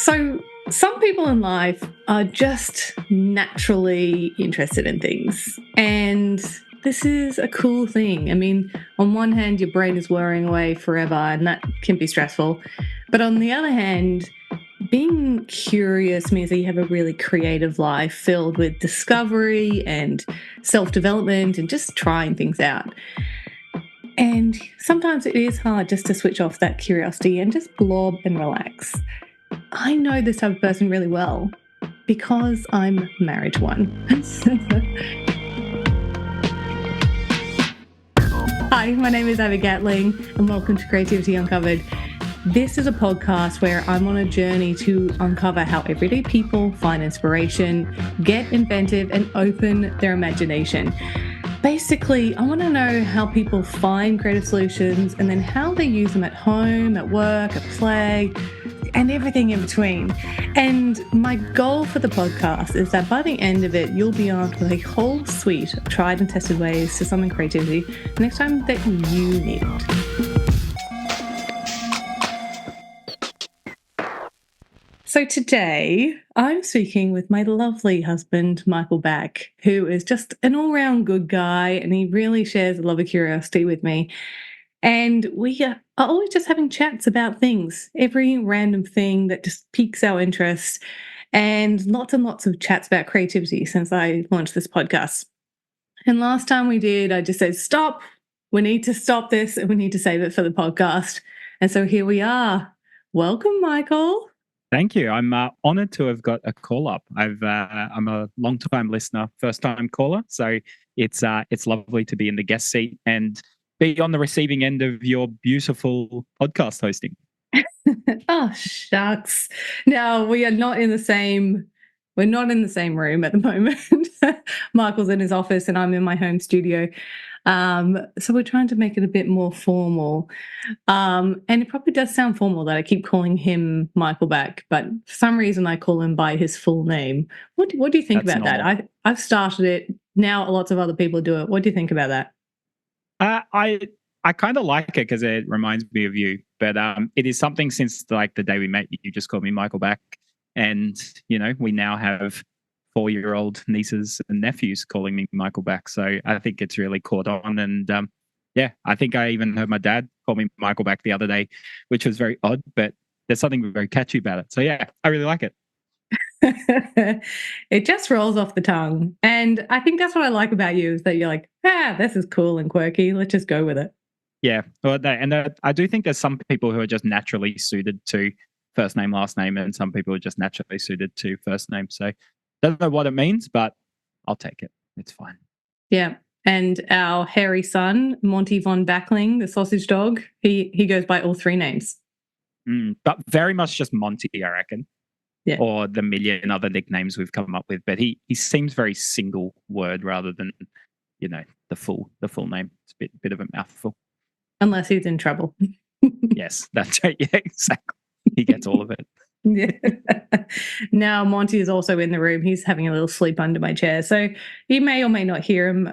So, some people in life are just naturally interested in things. And this is a cool thing. I mean, on one hand, your brain is whirring away forever, and that can be stressful. But on the other hand, being curious means that you have a really creative life filled with discovery and self development and just trying things out. And sometimes it is hard just to switch off that curiosity and just blob and relax. I know this type of person really well because I'm married to one. Hi, my name is Abby Gatling and welcome to Creativity Uncovered. This is a podcast where I'm on a journey to uncover how everyday people find inspiration, get inventive and open their imagination. Basically, I want to know how people find creative solutions and then how they use them at home, at work, at play, and everything in between. And my goal for the podcast is that by the end of it, you'll be armed with a whole suite of tried and tested ways to summon creativity the next time that you need it. So today, I'm speaking with my lovely husband, Michael Back, who is just an all-round good guy, and he really shares a love of curiosity with me. And we are always just having chats about things, every random thing that just piques our interest, and lots of chats about creativity since I launched this podcast. And last time we did, I just said, stop, we need to stop this and we need to save it for the podcast. And so here we are. Welcome, Michael. Thank you. I'm honoured to have got a call up. I'm a long-time listener, first-time caller, so it's lovely to be in the guest seat and be on the receiving end of your beautiful podcast hosting. Oh shucks! No, we are not in the same. We're not in the same room at the moment. Michael's in his office and I'm in my home studio. So we're trying to make it a bit more formal. And it probably does sound formal that I keep calling him Michael Back, but for some reason I call him by his full name. What do you think That's about normal. that? I've started it. Now lots of other people do it. What do you think about that? I kind of like it because it reminds me of you, but it is something since like the day we met. You just called me Michael Back, and we now have 4-year-old nieces and nephews calling me Michael Back. So I think it's really caught on. And I think I even heard my dad call me Michael Back the other day, which was very odd, but there's something very catchy about it. So yeah, I really like it. It just rolls off the tongue. And I think that's what I like about you is that you're like, this is cool and quirky. Let's just go with it. Yeah. Well, I do think there's some people who are just naturally suited to first name, last name, and some people are just naturally suited to first name. So don't know what it means, but I'll take it. It's fine. Yeah. And our hairy son, Monty von Backling, the sausage dog, he goes by all three names. But very much just Monty, I reckon. Yeah. Or the million other nicknames we've come up with. But he seems very single word rather than, the full name. It's a bit of a mouthful. Unless he's in trouble. Yes, that's right. Yeah, exactly. He gets all of it. Yeah. Now Monty is also in the room. He's having a little sleep under my chair. So you may or may not hear him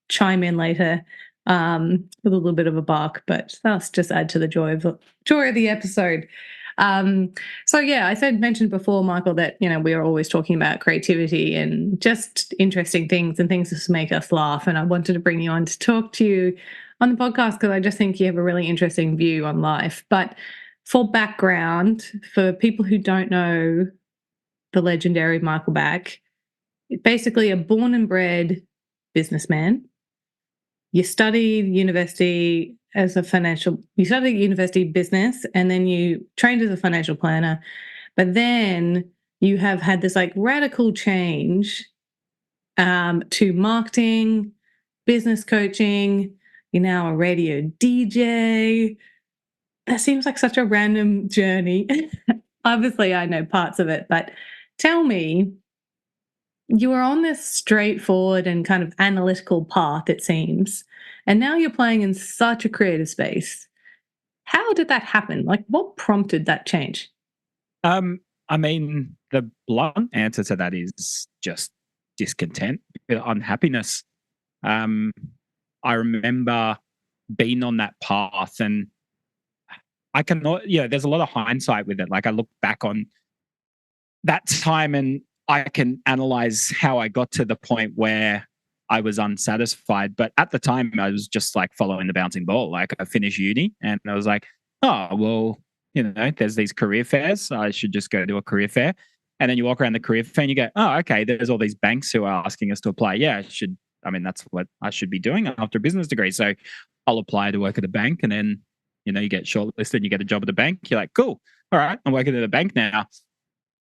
chime in later with a little bit of a bark, but that's just add to the joy of the episode. So yeah, I mentioned before, Michael, that we are always talking about creativity and just interesting things and things that make us laugh. And I wanted to bring you on to talk to you on the podcast because I just think you have a really interesting view on life. But for background, for people who don't know the legendary Michael Back, basically a born and bred businessman. You studied university business, and then you trained as a financial planner. But then you have had this like radical change to marketing, business coaching. You're now a radio DJ. That seems like such a random journey. Obviously, I know parts of it, but tell me, you were on this straightforward and kind of analytical path, it seems, and now you're playing in such a creative space. How did that happen? Like, what prompted that change? I mean, the blunt answer to that is just discontent, unhappiness. I remember being on that path and I cannot, there's a lot of hindsight with it. Like I look back on that time, and I can analyze how I got to the point where I was unsatisfied. But at the time, I was just like following the bouncing ball. Like I finished uni and I was like, oh, well, there's these career fairs. I should just go to a career fair. And then you walk around the career fair and you go, oh, okay, there's all these banks who are asking us to apply. Yeah, that's what I should be doing after a business degree. So I'll apply to work at a bank, and then, you get shortlisted and you get a job at a bank. You're like, cool. All right, I'm working at a bank now.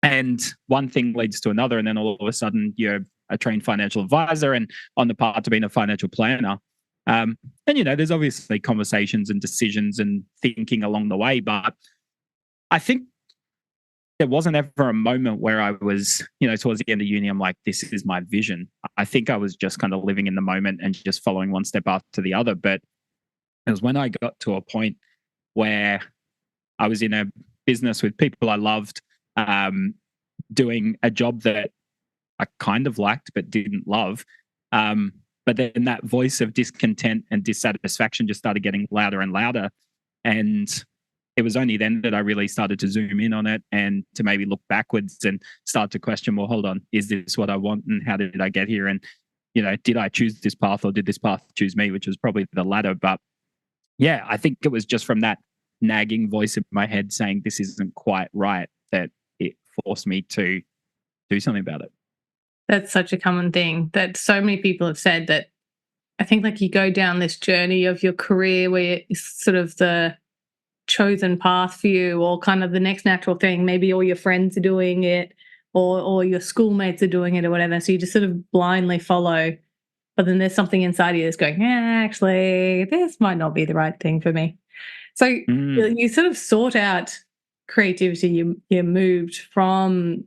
And one thing leads to another. And then all of a sudden you're a trained financial advisor and on the path to being a financial planner. And, there's obviously conversations and decisions and thinking along the way. But I think there wasn't ever a moment where I was, towards the end of uni, I'm like, this is my vision. I think I was just kind of living in the moment and just following one step after the other. But it was when I got to a point where I was in a business with people I loved, doing a job that I kind of liked but didn't love. But then that voice of discontent and dissatisfaction just started getting louder and louder. And it was only then that I really started to zoom in on it and to maybe look backwards and start to question, well, hold on, is this what I want? And how did I get here? And, did I choose this path or did this path choose me? Which was probably the latter. But yeah, I think it was just from that nagging voice in my head saying this isn't quite right that it forced me to do something about it. That's such a common thing that so many people have said, that I think like you go down this journey of your career where it's sort of the chosen path for you, or kind of the next natural thing. Maybe all your friends are doing it, or your schoolmates are doing it or whatever. So you just sort of blindly follow. But then there's something inside you that's going, yeah, actually, this might not be the right thing for me. So you sort of sort out creativity. You moved from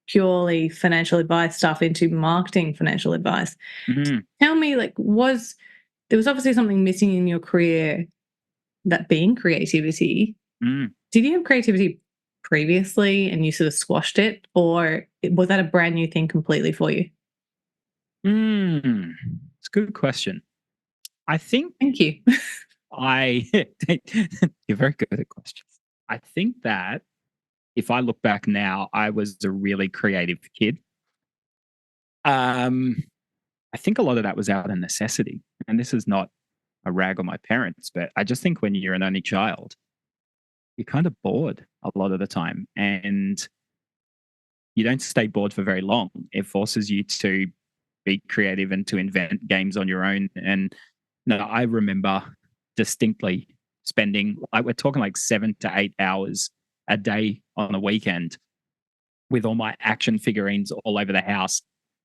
purely financial advice stuff into marketing financial advice. Tell me, like, there was obviously something missing in your career, that being creativity. Did you have creativity previously and you sort of squashed it, or was that a brand new thing completely for you? It's a good question. I think Thank you. I you're very good at questions. I think that if I look back now, I was a really creative kid. Um, I think a lot of that was out of necessity. And this is not a rag on my parents, but I just think when you're an only child, you're kind of bored a lot of the time. And you don't stay bored for very long. It forces you to be creative and to invent games on your own. And no, I remember distinctly spending, like, we're talking like 7 to 8 hours a day on a weekend with all my action figurines all over the house,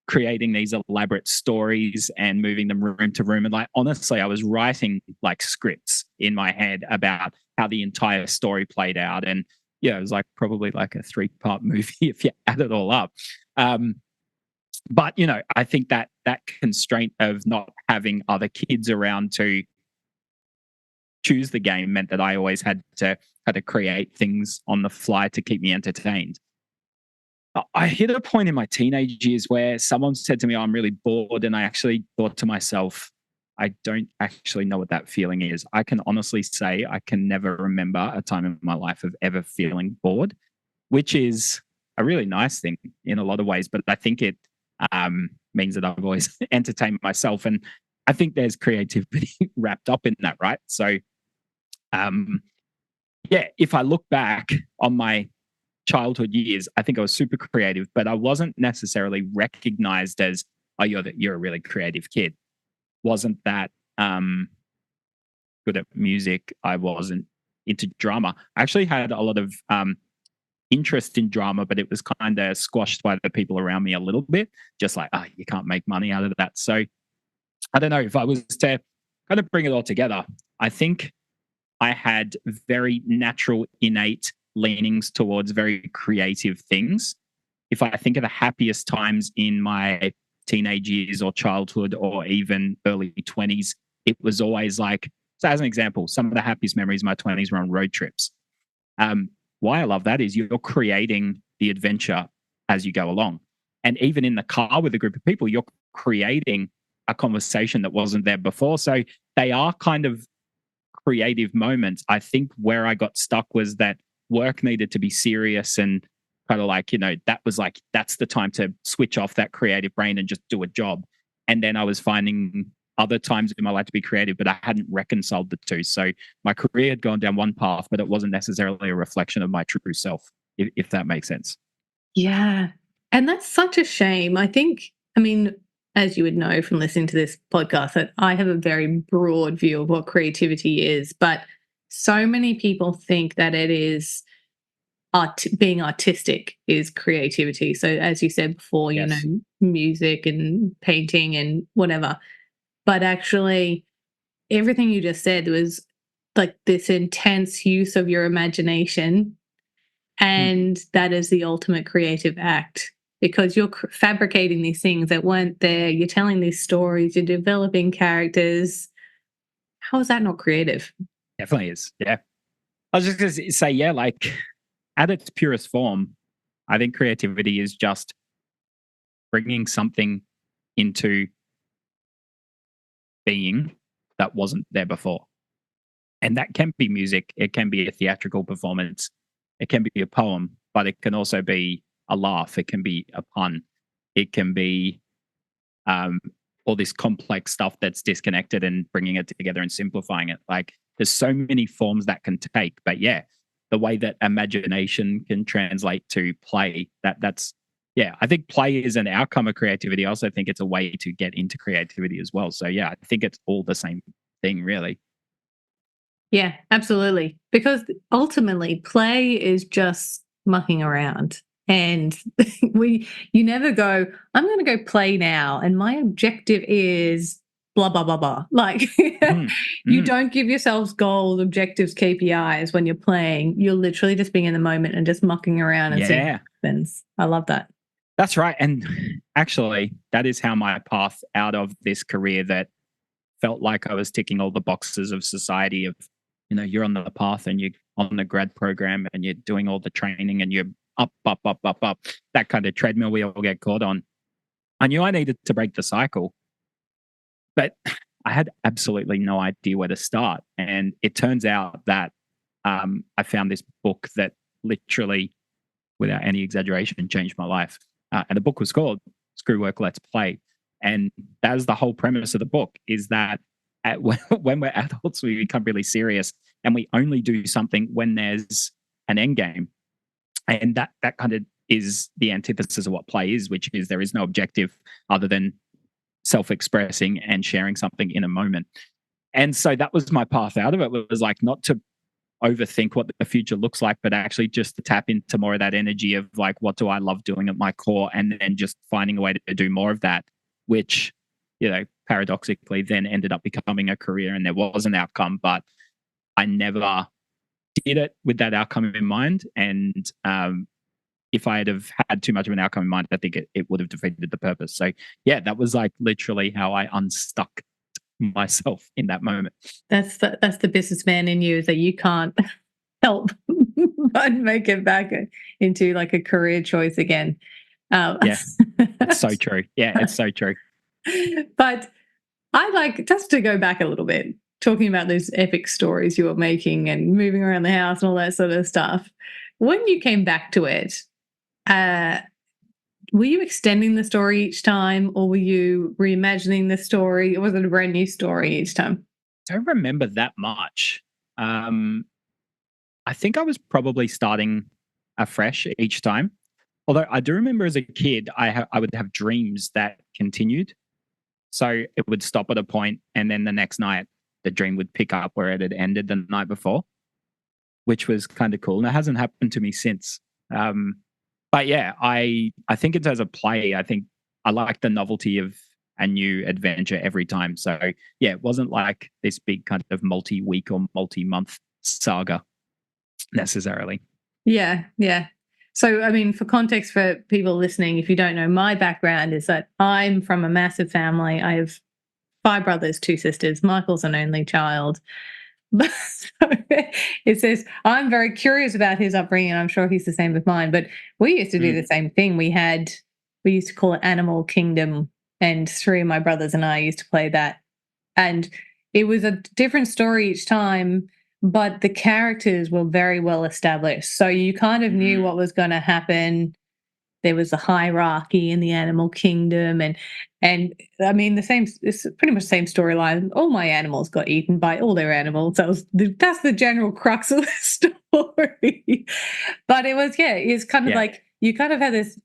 creating these elaborate stories and moving them room to room. And like, honestly, I was writing like scripts in my head about how the entire story played out. And yeah, it was like probably like a 3-part movie if you add it all up. But I think that that constraint of not having other kids around to choose the game meant that I always had to create things on the fly to keep me entertained. I hit a point in my teenage years where someone said to me, "Oh, I'm really bored," and I actually thought to myself, I don't actually know what that feeling is. I can honestly say I can never remember a time in my life of ever feeling bored, which is a really nice thing in a lot of ways. But I think it means that I've always entertained myself, and I think there's creativity wrapped up in that, right? So, yeah, if I look back on my childhood years, I think I was super creative, but I wasn't necessarily recognized as, oh, you're a really creative kid. Wasn't that good at music. I wasn't into drama. I actually had a lot of interest in drama, but it was kind of squashed by the people around me a little bit. Just like, oh, you can't make money out of that. So I don't know, if I was to kind of bring it all together, I think I had very natural, innate leanings towards very creative things. If I think of the happiest times in my teenage years or childhood or even early 20s, it was always like, so as an example, some of the happiest memories of my 20s were on road trips. Why I love that is you're creating the adventure as you go along. And even in the car with a group of people, you're creating a conversation that wasn't there before. So they are kind of creative moments. I think where I got stuck was that work needed to be serious and kind of like, that was like, that's the time to switch off that creative brain and just do a job. And then I was finding other times in my life to be creative, but I hadn't reconciled the two. So my career had gone down one path, but it wasn't necessarily a reflection of my true self, if that makes sense. Yeah. And that's such a shame. I mean, as you would know from listening to this podcast, that I have a very broad view of what creativity is, but so many people think that it is being artistic is creativity. So as you said before, Yes. music and painting and whatever. But actually, everything you just said was like this intense use of your imagination, Hmm. and that is the ultimate creative act because you're fabricating these things that weren't there. You're telling these stories, you're developing characters. How is that not creative? Definitely is. Yeah. I was just going to say, yeah, like at its purest form, I think creativity is just bringing something into being that wasn't there before. And that can be music, it can be a theatrical performance, it can be a poem, but it can also be a laugh, it can be a pun, it can be um, all this complex stuff that's disconnected and bringing it together and simplifying it. Like there's so many forms that can take, but yeah, the way that imagination can translate to play, that's yeah, I think play is an outcome of creativity. I also think it's a way to get into creativity as well. So yeah, I think it's all the same thing, really. Yeah, absolutely. Because ultimately, play is just mucking around. And you never go, I'm going to go play now. And my objective is blah, blah, blah, blah. Like, Mhm. you Mhm. don't give yourselves goals, objectives, KPIs when you're playing. You're literally just being in the moment and just mucking around and seeing Yeah, what happens. I love that. that's right. And actually, that is how my path out of this career that felt like I was ticking all the boxes of society of, you're on the path and you're on the grad program and you're doing all the training and you're up, up, up, up, up. That kind of treadmill we all get caught on. I knew I needed to break the cycle, but I had absolutely no idea where to start. And it turns out that I found this book that literally, without any exaggeration, changed my life. And the book was called Screw Work, Let's Play. And that is the whole premise of the book is that when we're adults, we become really serious and we only do something when there's an end game. And that kind of is the antithesis of what play is, which is there is no objective other than self-expressing and sharing something in a moment. And so that was my path out of it. It was like not to overthink what the future looks like, but actually just to tap into more of that energy of like, what do I love doing at my core? And then just finding a way to do more of that, which, paradoxically then ended up becoming a career and there was an outcome, but I never did it with that outcome in mind. And if I had had too much of an outcome in mind, I think it would have defeated the purpose. So yeah, that was like literally how I unstuck myself in that moment. That's the businessman in you, is that you can't help but make it back into like a career choice again. Yeah, it's so true. Yeah, it's so true. But I like just to go back a little bit, talking about those epic stories you were making and moving around the house and all that sort of stuff. When you came back to it, uh, were you extending the story each time, or were you reimagining the story? Or was it a brand new story each time? Don't remember that much. Um, I think I was probably starting afresh each time. Although I do remember as a kid, I would have dreams that continued. So it would stop at a point, and then the next night, the dream would pick up where it had ended the night before, which was kind of cool. And it hasn't happened to me since. Um, but yeah, I think in terms of play, I think I like the novelty of a new adventure every time. So yeah, it wasn't like this big kind of multi-week or multi-month saga necessarily. Yeah, yeah. So, I mean, for context for people listening, if you don't know, my background is that I'm from a massive family. I have five brothers, two sisters. Michael's an only child. But so it says, I'm very curious about his upbringing, and I'm sure he's the same with mine. But we used to do Mm. the same thing. We used to call it Animal Kingdom, and three of my brothers and I used to play that. And it was a different story each time, but the characters were very well established. So you kind of knew what was going to happen. There was a hierarchy in the animal kingdom, and I mean the same. It's pretty much the same storyline. All my animals got eaten by all their animals. That's the general crux of the story. But it was, yeah, it's kind of like you kind of had this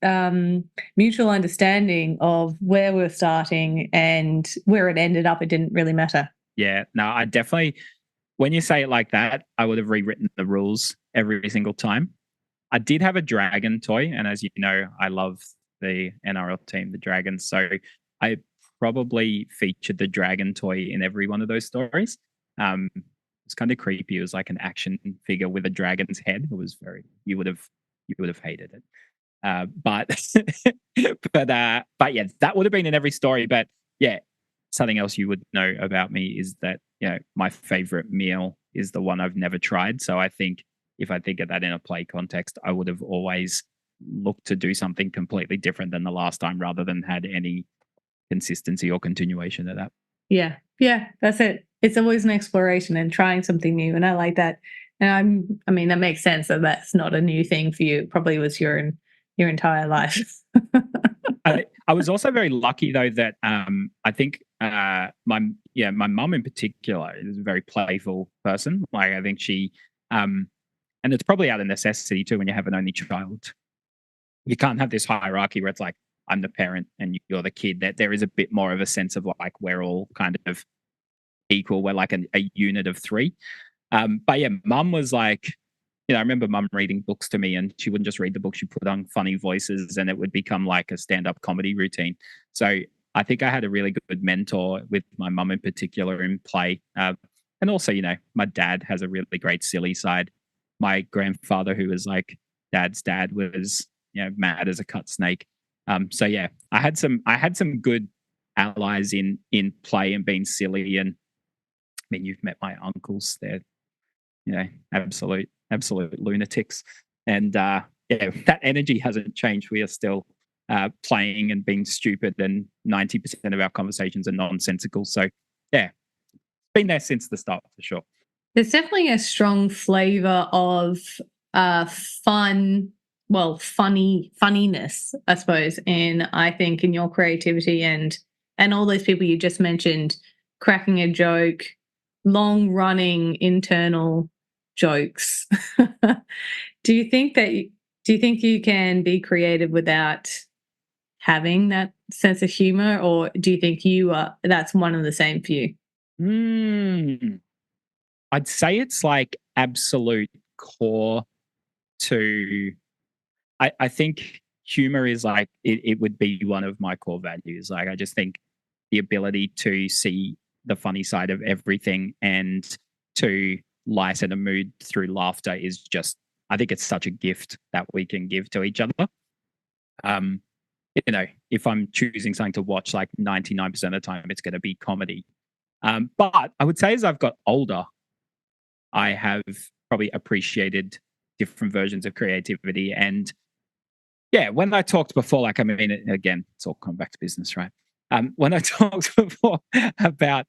mutual understanding of where we're starting and where it ended up. It didn't really matter. Yeah, no, I definitely. When you say it like that, I would have rewritten the rules every single time. I did have a dragon toy, and as you know, I love the NRL team, the Dragons. So I probably featured the dragon toy in every one of those stories. It's kind of creepy. It was like an action figure with a dragon's head. It was very you would have hated it. But but yeah, that would have been in every story. But yeah, something else you would know about me is that my favorite meal is the one I've never tried. So I think if I think of that in a play context, I would have always looked to do something completely different than the last time, rather than had any consistency or continuation of that. Yeah. Yeah, that's it. It's always an exploration and trying something new. And I like that. And I mean, that makes sense that that's not a new thing for you. It probably was your entire life. I was also very lucky though that I think my mum in particular is a very playful person. Like I think she and it's probably out of necessity too when you have an only child. You can't have this hierarchy where it's like I'm the parent and you're the kid. That there is a bit more of a sense of like we're all kind of equal. We're like a unit of three. But yeah, mum was like, I remember mum reading books to me, and she wouldn't just read the book, she put on funny voices and it would become like a stand-up comedy routine. So I think I had a really good mentor with my mum in particular in play. And also, my dad has a really great silly side. My grandfather, who was like dad's dad, was mad as a cut snake. So yeah, I had some good allies in play and being silly. And I mean, you've met my uncles. They're absolute lunatics. And yeah, that energy hasn't changed. We are still playing and being stupid, and 90% of our conversations are nonsensical. So yeah, it's been there since the start for sure. There's definitely a strong flavor of fun, well, funniness, I suppose, I think in your creativity and all those people you just mentioned, cracking a joke, long running internal jokes. do you think that do you think you can be creative without having that sense of humor, or do you think that's one and the same for you? Mm, I'd say it's like absolute core to. I think humor is like it would be one of my core values. Like I just think the ability to see the funny side of everything and to lighten a mood through laughter is just, I think it's such a gift that we can give to each other. Um, if I'm choosing something to watch, like 99% of the time, it's going to be comedy. But I would say as I've got older, I have probably appreciated different versions of creativity. And yeah, when I talked before, like, I mean, again, it's all coming back to business, right? When I talked before about,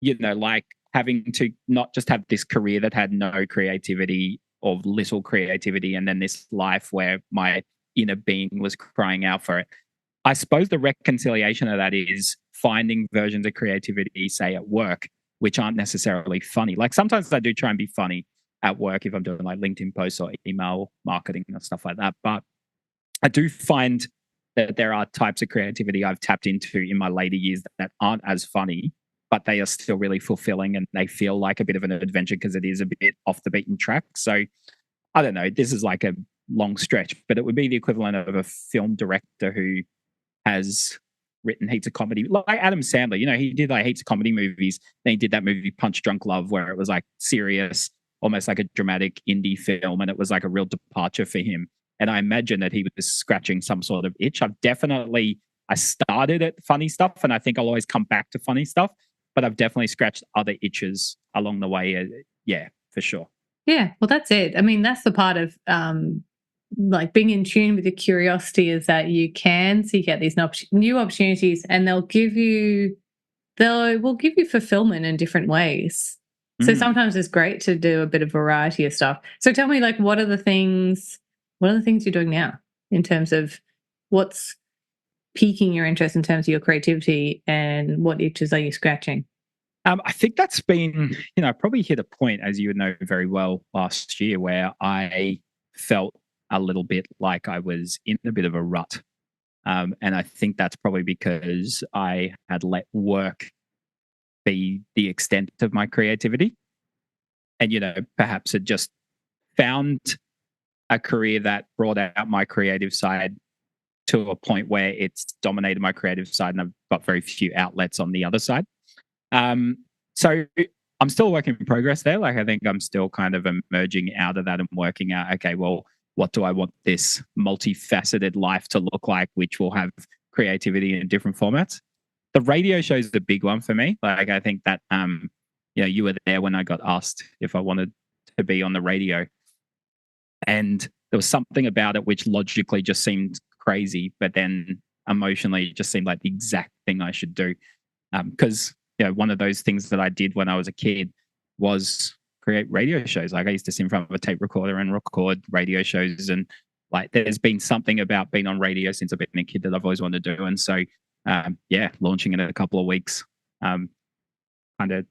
like having to not just have this career that had no creativity or little creativity, and then this life where my inner being was crying out for it. I suppose the reconciliation of that is finding versions of creativity, say at work, which aren't necessarily funny. Like sometimes I do try and be funny at work if I'm doing like LinkedIn posts or email marketing and stuff like that. But I do find that there are types of creativity I've tapped into in my later years that aren't as funny, but they are still really fulfilling and they feel like a bit of an adventure because it is a bit off the beaten track. So I don't know, this is like a long stretch, but it would be the equivalent of a film director who has written heaps of comedy, like Adam Sandler. He did like heaps of comedy movies. Then he did that movie Punch Drunk Love, where it was like serious, almost like a dramatic indie film, and it was like a real departure for him. And I imagine that he was scratching some sort of itch. I started at funny stuff, and I think I'll always come back to funny stuff. But I've definitely scratched other itches along the way. Yeah, for sure. Yeah, well, that's it. I mean, that's the part of like being in tune with your curiosity, is that you can seek out these new opportunities, and they'll give you they will give you fulfillment in different ways. So sometimes it's great to do a bit of variety of stuff. So tell me, like, what are the things you're doing now in terms of what's piquing your interest in terms of your creativity, and what itches are you scratching? I think that's been, I probably hit a point, as you would know very well, last year where I felt a little bit like I was in a bit of a rut. And I think that's probably because I had let work be the extent of my creativity. And, perhaps had just found a career that brought out my creative side to a point where it's dominated my creative side and I've got very few outlets on the other side. Um, so I'm still a work in progress there. Like I think I'm still kind of emerging out of that and working out, okay, well, what do I want this multifaceted life to look like, which will have creativity in different formats? The radio show is the big one for me. Like I think that you were there when I got asked if I wanted to be on the radio. And there was something about it which logically just seemed crazy, but then emotionally it just seemed like the exact thing I should do. Because one of those things that I did when I was a kid was create radio shows. Like I used to sit in front of a tape recorder and record radio shows, and like there's been something about being on radio since I've been a kid that I've always wanted to do. And so, launching it in a couple of weeks, kind of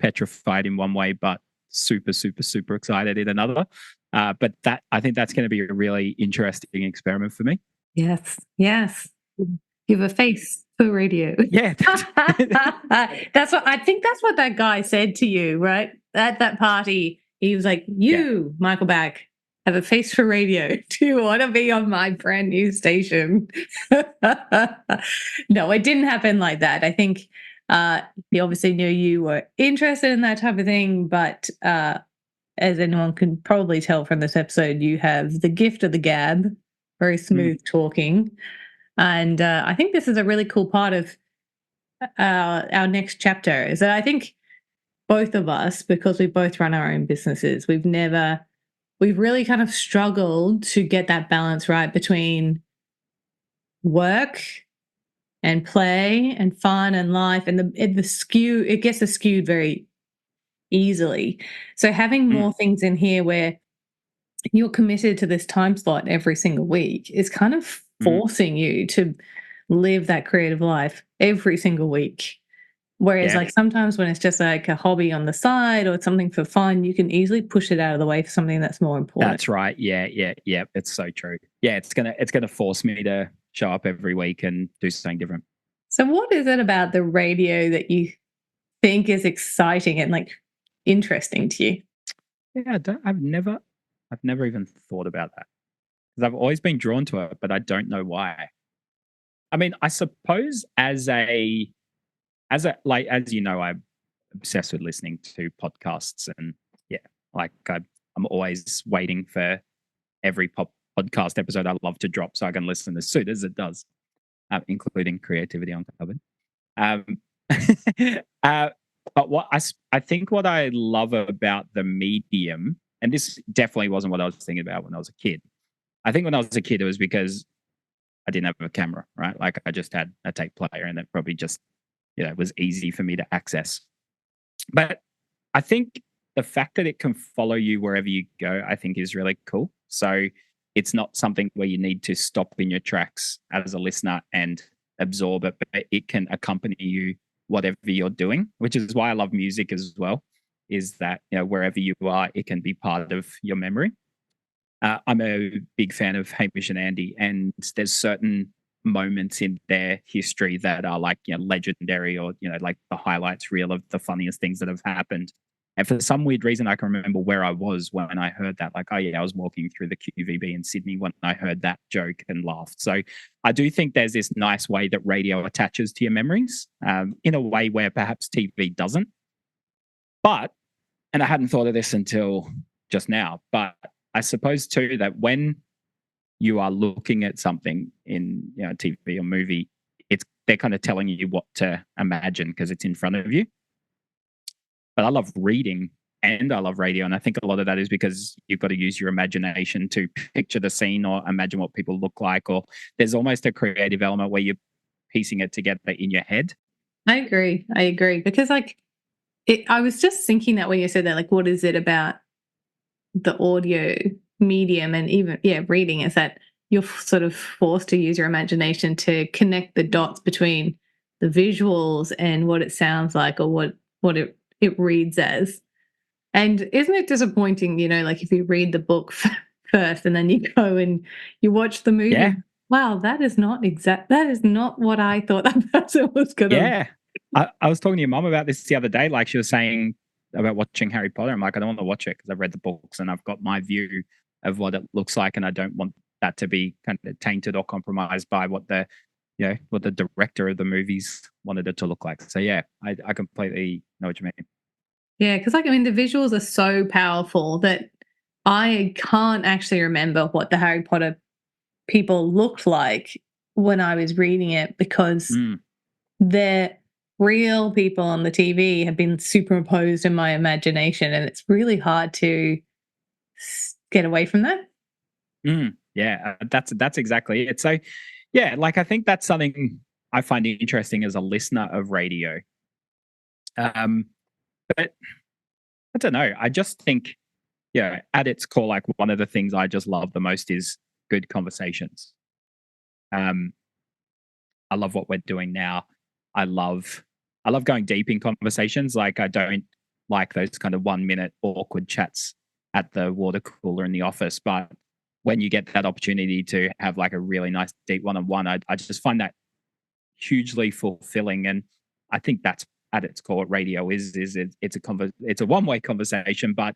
petrified in one way, but super, super, super excited in another. But that I think that's going to be a really interesting experiment for me. Yes, yes. You have a face for radio. Yeah, That's what I think. That's what that guy said to you, right? At that party, he was like, "You, Michael Back, have a face for radio. Do you want to be on my brand new station?" No, it didn't happen like that. I think he obviously knew you were interested in that type of thing, but as anyone can probably tell from this episode, you have the gift of the gab, very smooth talking. And I think this is a really cool part of our next chapter, is that I think both of us, because we both run our own businesses, we've really kind of struggled to get that balance right between work and play and fun and life, and it gets skewed very easily. So having more things in here where you're committed to this time slot every single week is kind of forcing you to live that creative life every single week. Whereas like sometimes when it's just like a hobby on the side or something for fun, you can easily push it out of the way for something that's more important. That's right. Yeah. It's so true. Yeah, it's gonna force me to show up every week and do something different. So what is it about the radio that you think is exciting and like interesting to you? Yeah, I've never even thought about that, because I've always been drawn to it, but I don't know why. I mean, I suppose as like, as you know, I'm obsessed with listening to podcasts, and like I'm always waiting for every podcast episode I love to drop so I can listen as soon as it does, including Creativity Uncovered. Um, but I think what I love about the medium, and this definitely wasn't what I was thinking about when I was a kid. I think when I was a kid, it was because I didn't have a camera, right? Like I just had a tape player, and it probably just, it was easy for me to access. But I think the fact that it can follow you wherever you go, I think is really cool. So it's not something where you need to stop in your tracks as a listener and absorb it, but it can accompany you whatever you're doing, which is why I love music as well, is that, wherever you are, it can be part of your memory. I'm a big fan of Hamish and Andy, and there's certain moments in their history that are like, legendary, or like the highlights reel of the funniest things that have happened. And for some weird reason, I can remember where I was when I heard that. Like, oh yeah, I was walking through the QVB in Sydney when I heard that joke and laughed. So I do think there's this nice way that radio attaches to your memories, in a way where perhaps TV doesn't. But, and I hadn't thought of this until just now, but I suppose too that when you are looking at something in, TV or movie, they're kind of telling you what to imagine because it's in front of you. But I love reading and I love radio, and I think a lot of that is because you've got to use your imagination to picture the scene or imagine what people look like, or there's almost a creative element where you're piecing it together in your head. I agree. I agree because I was just thinking that when you said that, like, what is it about the audio medium and even reading is that you're sort of forced to use your imagination to connect the dots between the visuals and what it sounds like or what it reads as. And isn't it disappointing, like if you read the book first and then you go and you watch the movie, Yeah. wow, that is not what I thought that person was gonna. Yeah. I was talking to your mom about this the other day. Like she was saying about watching Harry Potter. I'm like, I don't want to watch it because I've read the books and I've got my view of what it looks like, and I don't want that to be kind of tainted or compromised by what the director of the movies wanted it to look like. So yeah, I completely know what you mean. Yeah, because the visuals are so powerful that I can't actually remember what the Harry Potter people looked like when I was reading it because Mm, the real people on the TV have been superimposed in my imagination, and it's really hard to get away from that. yeah, that's exactly it. So yeah, like I think that's something I find interesting as a listener of radio. Um, but I don't know. I just think, yeah, at its core, like one of the things I just love the most is good conversations. Um, I love what we're doing now. I love I love going deep in conversations. Like I don't like those kind of 1 minute awkward chats at the water cooler in the office. But when you get that opportunity to have like a really nice deep one on one, I just find that hugely fulfilling. And I think that's at its core what radio it's a one-way conversation, but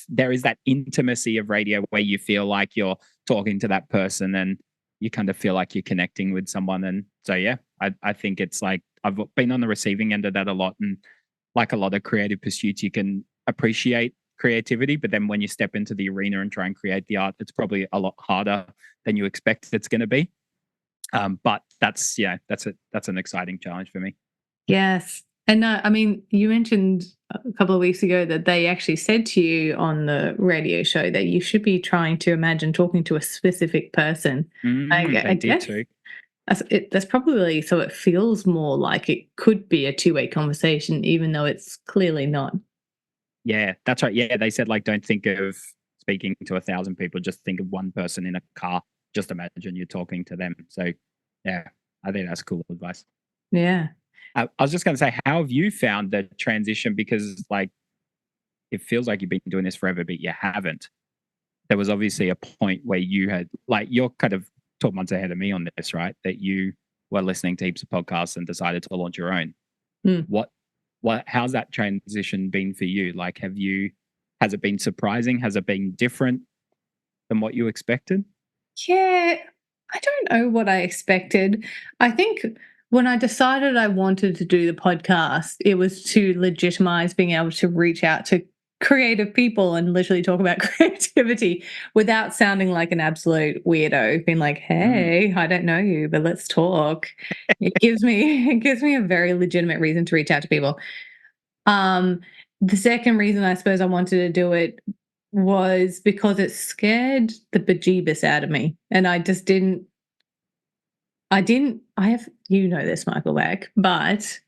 there is that intimacy of radio where you feel like you're talking to that person and you kind of feel like you're connecting with someone. And so yeah, I think it's like I've been on the receiving end of that a lot, and like a lot of creative pursuits you can appreciate creativity, but then when you step into the arena and try and create the art, it's probably a lot harder than you expect it's going to be. But that's an exciting challenge for me. Yes. And you mentioned a couple of weeks ago that they actually said to you on the radio show that you should be trying to imagine talking to a specific person. I They did guess too. that's probably so it feels more like it could be a two-way conversation, even though it's clearly not. Yeah, that's right. Yeah, they said like don't think of speaking to 1,000 people, just think of one person in a car. Just imagine you're talking to them. So yeah, I think that's cool advice. Yeah. I was just going to say, how have you found the transition? Because like it feels like you've been doing this forever, but you haven't. There was obviously a point where you had like you're kind of 12 months ahead of me on this, right? That you were listening to heaps of podcasts and decided to launch your own. Mm. What how's that transition been for you? Like has it been surprising? Has it been different than what you expected? Yeah, I don't know what I expected. I think when I decided I wanted to do the podcast, it was to legitimize being able to reach out to creative people and literally talk about creativity without sounding like an absolute weirdo, being like, Mm, "Hey, I don't know you, but let's talk." It gives me a very legitimate reason to reach out to people. Um, the second reason I suppose I wanted to do it was because it scared the bejeebus out of me. And I have, this, Michael Beck, but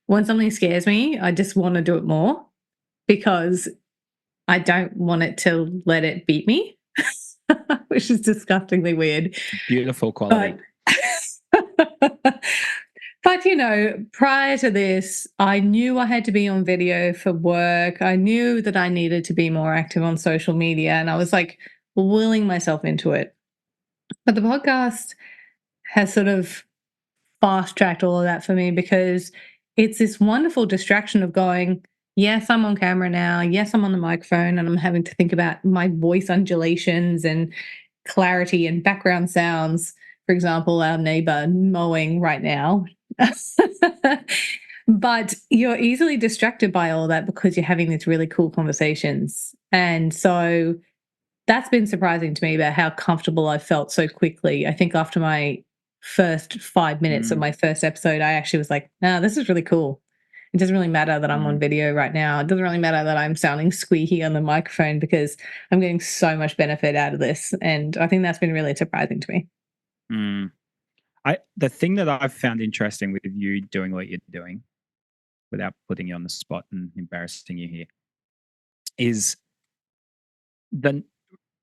when something scares me, I just want to do it more because I don't want it to let it beat me, which is disgustingly weird. beautiful quality. But But prior to this, I knew I had to be on video for work. I knew that I needed to be more active on social media, and I was like willing myself into it. But the podcast has sort of fast tracked all of that for me because it's this wonderful distraction of going, yes, I'm on camera now. Yes, I'm on the microphone, and I'm having to think about my voice undulations and clarity and background sounds. For example, our neighbor mowing right now. But you're easily distracted by all that because you're having these really cool conversations. And so that's been surprising to me about how comfortable I felt so quickly. I think after my first 5 minutes of Mm, my first episode, I actually was like, nah, this is really cool. It doesn't really matter that I'm on mm, video right now. It doesn't really matter that I'm sounding squeaky on the microphone because I'm getting so much benefit out of this. And I think that's been really surprising to me. mm. The thing that I've found interesting with you doing what you're doing, without putting you on the spot and embarrassing you here, is the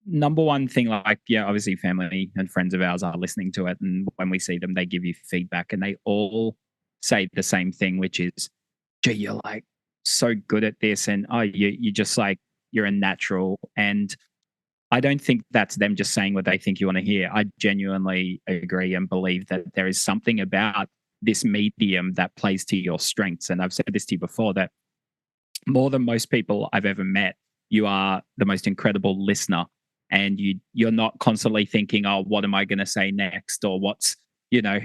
number one thing. Like, yeah, obviously family and friends of ours are listening to it, and when we see them, they give you feedback, and they all say the same thing, which is, "Gee, you're like so good at this," and "Oh, you just like you're a natural." And I don't think that's them just saying what they think you want to hear. I genuinely agree and believe that there is something about this medium that plays to your strengths. And I've said this to you before, that more than most people I've ever met, you are the most incredible listener. And you're not constantly thinking, "Oh, what am I going to say next?" Or what's, you know,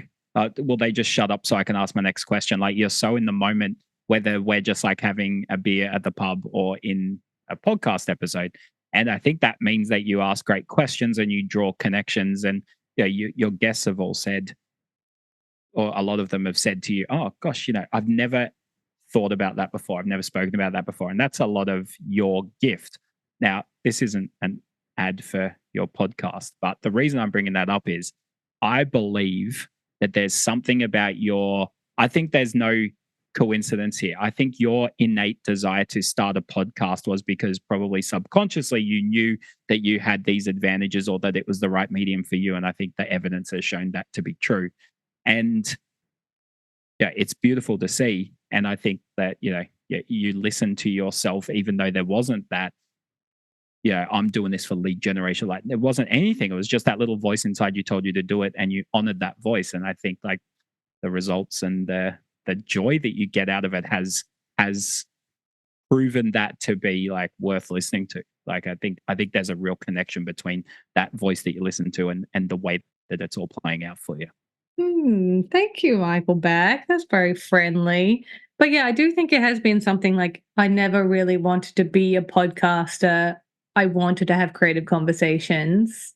will they just shut up so I can ask my next question? Like, you're so in the moment, whether we're just like having a beer at the pub or in a podcast episode. And I think that means that you ask great questions and you draw connections. And your guests have all said, or a lot of them have said to you, "Oh gosh, I've never thought about that before. I've never spoken about that before." And that's a lot of your gift. Now, this isn't an ad for your podcast, but the reason I'm bringing that up is I believe that there's something about I think there's no coincidence here. I think your innate desire to start a podcast was because probably subconsciously you knew that you had these advantages or that it was the right medium for you. And I think the evidence has shown that to be true. And yeah, it's beautiful to see. And I think that, you listen to yourself, even though there wasn't that, I'm doing this for lead generation. Like, there wasn't anything. It was just that little voice inside you told you to do it, and you honored that voice. And I think like the results and the joy that you get out of it has proven that to be like worth listening to. Like, I think there's a real connection between that voice that you listen to and the way that it's all playing out for you. Thank you, Michael Back. That's very friendly. But yeah, I do think it has been something like I never really wanted to be a podcaster. I wanted to have creative conversations.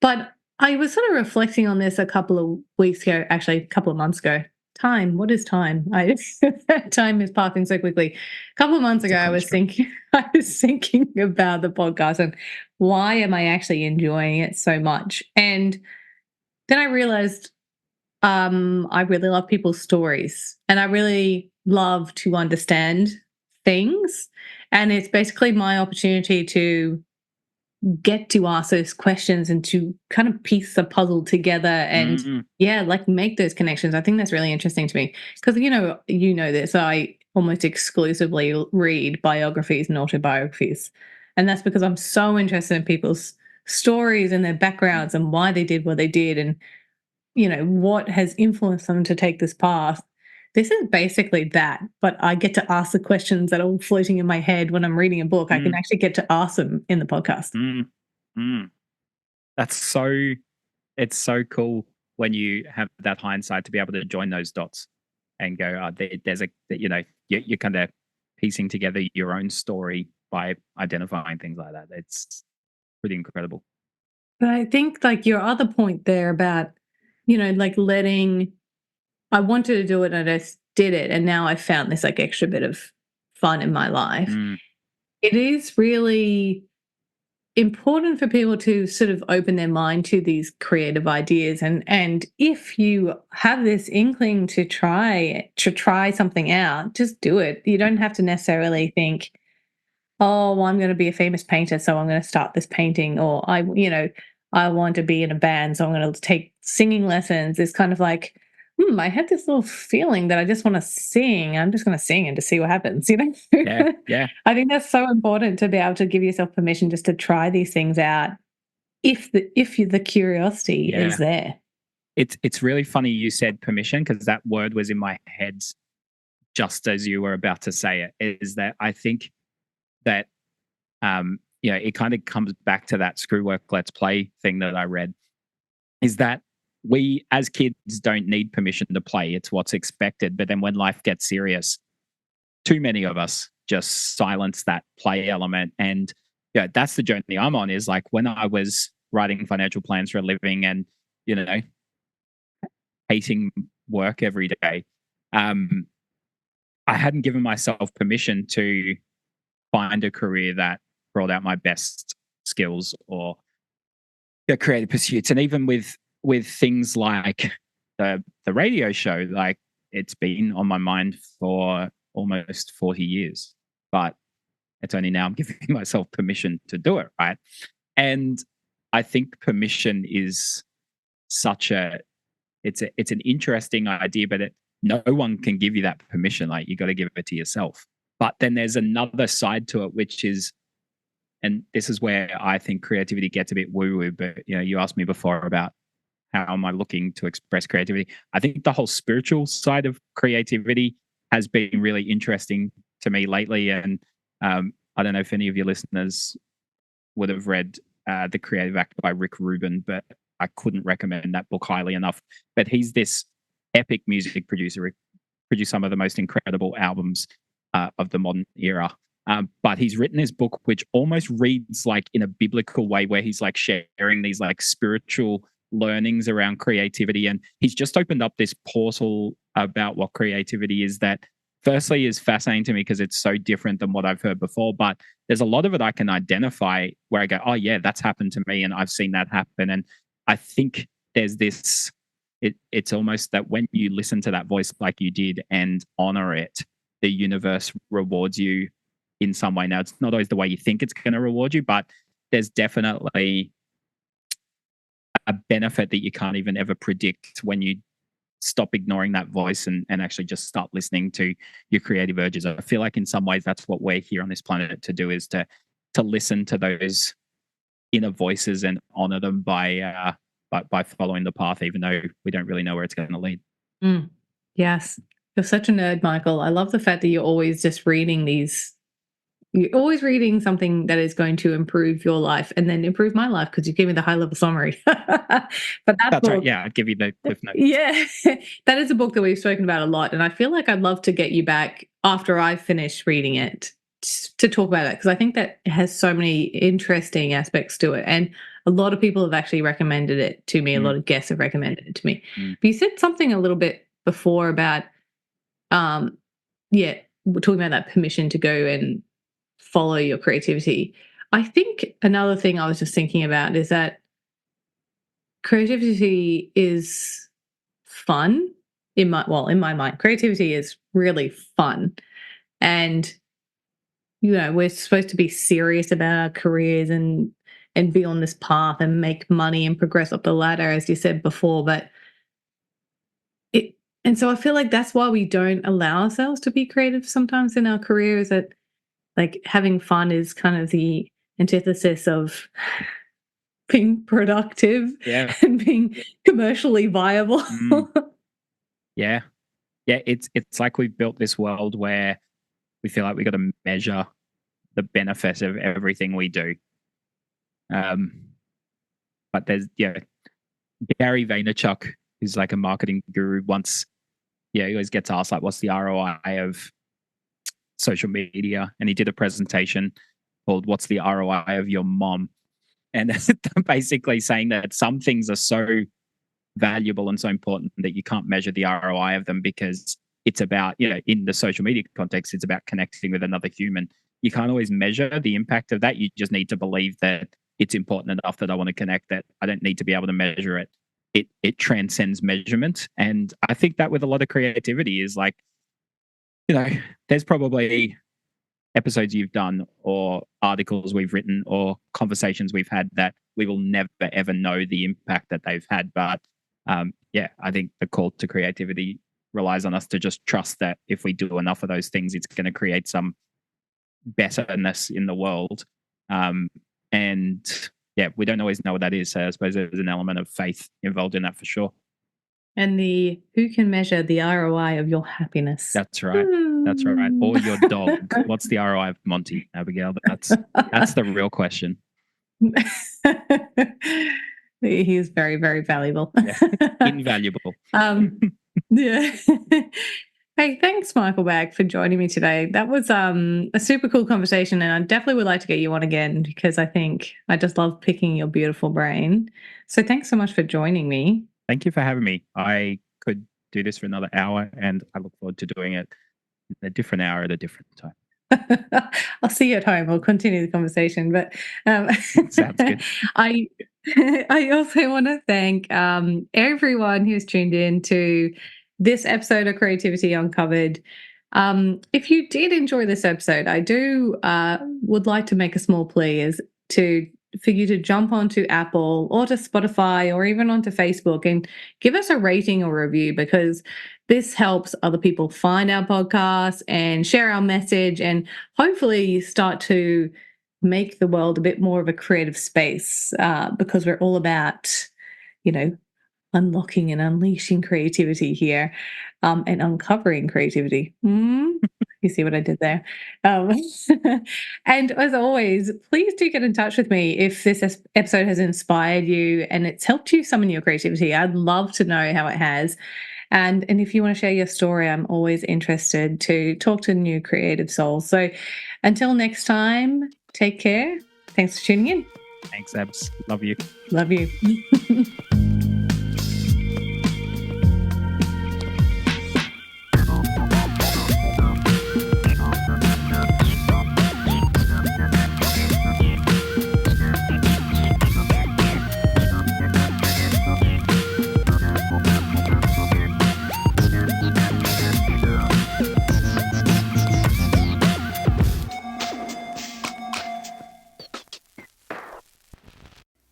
But I was sort of reflecting on this a couple of weeks ago, actually, a couple of months ago. Time, what is time? Time is passing so quickly. A couple of months It's a ago, I was construct. thinking, I was thinking about the podcast and why am I actually enjoying it so much? And then I realized I really love people's stories and I really love to understand things. And it's basically my opportunity to get to ask those questions and to kind of piece the puzzle together and Mm, yeah, like make those connections. I think that's really interesting to me because you know this. I almost exclusively read biographies and autobiographies, and that's because I'm so interested in people's stories and their backgrounds and why they did what they did and what has influenced them to take this path. This is basically that, but I get to ask the questions that are all floating in my head when I'm reading a book. I can mm, actually get to ask them in the podcast. mm, mm. That's so It's so cool when you have that hindsight to be able to join those dots and go, there's you're kind of piecing together your own story by identifying things like that. It's pretty incredible. But I think like your other point there about, like letting I wanted to do it and I just did it. And now I found this like extra bit of fun in my life. Mm, It is really important for people to sort of open their mind to these creative ideas and if you have this inkling to try something out, just do it. You don't have to necessarily think, oh, well, I'm going to be a famous painter, so I'm going to start this painting, or I want to be in a band, so I'm going to take singing lessons. It's kind of like, I had this little feeling that I just want to sing. I'm just going to sing and to see what happens. yeah, yeah, I think that's so important to be able to give yourself permission just to try these things out if the curiosity is yeah. there. It's really funny you said permission, because that word was in my head just as you were about to say it. Is that I think that it kind of comes back to that Screwwork Let's Play thing that I read, is that we as kids don't need permission to play. It's what's expected. But then when life gets serious, too many of us just silence that play element. And that's the journey I'm on, is like when I was writing financial plans for a living and, you know, hating work every day, um, I hadn't given myself permission to find a career that brought out my best skills or creative pursuits. And even with things like the radio show, like it's been on my mind for almost 40 years, but it's only now I'm giving myself permission to do it, right? And I think permission is such a it's an interesting idea, but no one can give you that permission. Like you got to give it to yourself. But then there's another side to it, which is, and this is where I think creativity gets a bit woo woo. But you asked me before about how am I looking to express creativity. I think the whole spiritual side of creativity has been really interesting to me lately. And I don't know if any of your listeners would have read The Creative Act by Rick Rubin, but I couldn't recommend that book highly enough. But he's this epic music producer. He produced some of the most incredible albums of the modern era. But he's written this book, which almost reads like in a biblical way, where he's like sharing these like spiritual learnings around creativity. And he's just opened up this portal about what creativity is that firstly is fascinating to me because it's so different than what I've heard before. But there's a lot of it I can identify where I go, oh yeah, that's happened to me and I've seen that happen. And I think there's this, it's almost that when you listen to that voice like you did and honor it, the universe rewards you in some way. Now, it's not always the way you think it's going to reward you, but there's definitely a benefit that you can't even ever predict when you stop ignoring that voice and actually just start listening to your creative urges. I feel like in some ways that's what we're here on this planet to do, is to listen to those inner voices and honor them by following the path, even though we don't really know where it's going to lead. Yes. You're such a nerd, Michael. I love the fact that you're always just reading these. You're always reading something that is going to improve your life and then improve my life because you gave me the high level summary. But that's right. Yeah, I'd give you the cliff notes. Yeah, that is a book that we've spoken about a lot. And I feel like I'd love to get you back after I finish reading it to talk about it, because I think that it has so many interesting aspects to it. And a lot of people have actually recommended it to me. A lot of guests have recommended it to me. But you said something a little bit before about, we're talking about that permission to go and follow your creativity. I think another thing I was just thinking about is that creativity is fun in my mind. Creativity is really fun. And we're supposed to be serious about our careers and be on this path and make money and progress up the ladder, as you said before. But so I feel like that's why we don't allow ourselves to be creative sometimes in our careers, that like having fun is kind of the antithesis of being productive and being commercially viable. Yeah. It's like we've built this world where we feel like we got to measure the benefit of everything we do. But there's Gary Vaynerchuk, who's like a marketing guru, once he always gets asked like, what's the ROI of social media? And he did a presentation called "What's the ROI of your mom?" And basically saying that some things are so valuable and so important that you can't measure the ROI of them, because it's about, in the social media context, it's about connecting with another human. You can't always measure the impact of that. You just need to believe that it's important enough that I want to connect, that I don't need to be able to measure it. It transcends measurement. And I think that with a lot of creativity is like, there's probably episodes you've done or articles we've written or conversations we've had that we will never ever know the impact that they've had. But I think the call to creativity relies on us to just trust that if we do enough of those things, it's going to create some betterness in the world. We don't always know what that is. So I suppose there's an element of faith involved in that for sure. And who can measure the ROI of your happiness? That's right. That's right. Or your dog. What's the ROI of Monty, Abigail? That's the real question. He is very, very valuable. Invaluable. Yeah. Hey, thanks, Michael Bagg, for joining me today. That was a super cool conversation, and I definitely would like to get you on again, because I think I just love picking your beautiful brain. So thanks so much for joining me. Thank you for having me. I could do this for another hour, and I look forward to doing it in a different hour at a different time. I'll see you at home. We'll continue the conversation. But sounds good. I also want to thank everyone who's tuned in to this episode of Creativity Uncovered. If you did enjoy this episode, I do would like to make a small plea is to for you to jump onto Apple or to Spotify or even onto Facebook and give us a rating or review, because this helps other people find our podcast and share our message and hopefully start to make the world a bit more of a creative space, because we're all about, you know, unlocking and unleashing creativity here, and uncovering creativity. You see what I did there? Um, and as always, please do get in touch with me if this episode has inspired you and it's helped you summon your creativity. I'd love to know how it has. And if you want to share your story, I'm always interested to talk to new creative souls. So until next time, take care. Thanks for tuning in. Thanks, Abs. Love you. Love you.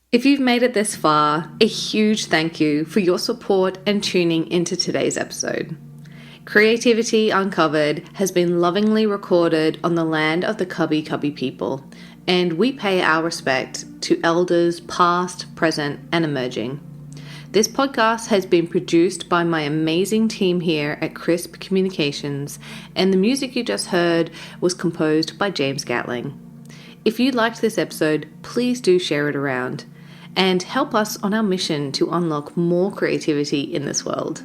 If you've made it this far, a huge thank you for your support and tuning into today's episode. Creativity Uncovered has been lovingly recorded on the land of the Cubby Cubby people, and we pay our respect to elders past, present, and emerging. This podcast has been produced by my amazing team here at Crisp Communications, and the music you just heard was composed by James Gatling. If you liked this episode, please do share it around and help us on our mission to unlock more creativity in this world.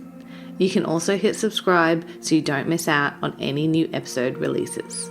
You can also hit subscribe so you don't miss out on any new episode releases.